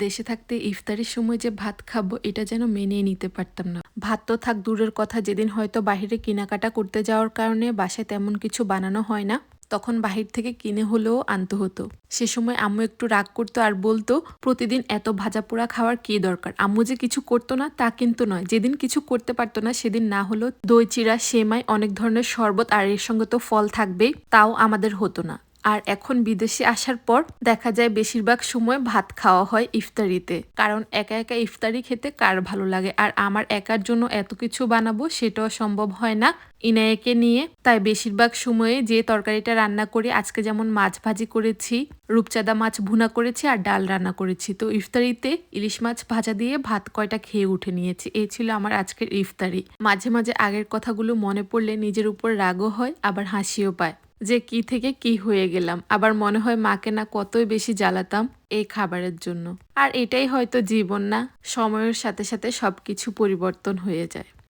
দেশে থাকতে ইফতারের সময় যে ভাত খাবো এটা যেন মেনেই নিতে পারতাম না। ভাত তো থাক দূরের কথা, যেদিন হয়তো বাহিরে কেনাকাটা করতে যাওয়ার কারণে বাসায় তেমন কিছু বানানো হয় না, তখন বাহির থেকে কিনে হলেও আনতে হতো। সে সময় আম্মু একটু রাগ করতো আর বলতো, প্রতিদিন এত ভাজা পোড়া খাওয়ার কি দরকার। আম্মু যে কিছু করতো না তা কিন্তু নয়, যেদিন কিছু করতে পারতো না সেদিন না হলো দই চিড়া, সেমাই, অনেক ধরনের শরবত আর এর সঙ্গে তো ফল থাকবেই, তাও আমাদের হতো না। আর এখন বিদেশে আসার পর দেখা যায় বেশিরভাগ সময় ভাত খাওয়া হয় ইফতারিতে, কারণ একা একা ইফতারি খেতে কার ভালো লাগে। আর আমার একার জন্য এত কিছু বানাবো সেটাও সম্ভব হয় না ইনায়েকে নিয়ে। তাই বেশিরভাগ সময়ে যে তরকারিটা রান্না করি, আজকে যেমন মাছ ভাজি করেছি, রূপচাঁদা মাছ ভুনা করেছি আর ডাল রান্না করেছি, তো ইফতারিতে ইলিশ মাছ ভাজা দিয়ে ভাত কয়টা খেয়ে উঠে নিয়েছি। এই ছিল আমার আজকের ইফতারি। মাঝে মাঝে আগের কথাগুলো মনে পড়লে নিজের উপর রাগও হয়, আবার হাসিও পায় যে কি থেকে কি হয়ে গেলাম। আবার মনে হয় মাকে না কতই বেশি জ্বালাতাম এই খাবারের জন্য। আর এটাই হয়তো জীবন না, সময়ের সাথে সাথে সবকিছু পরিবর্তন হয়ে যায়।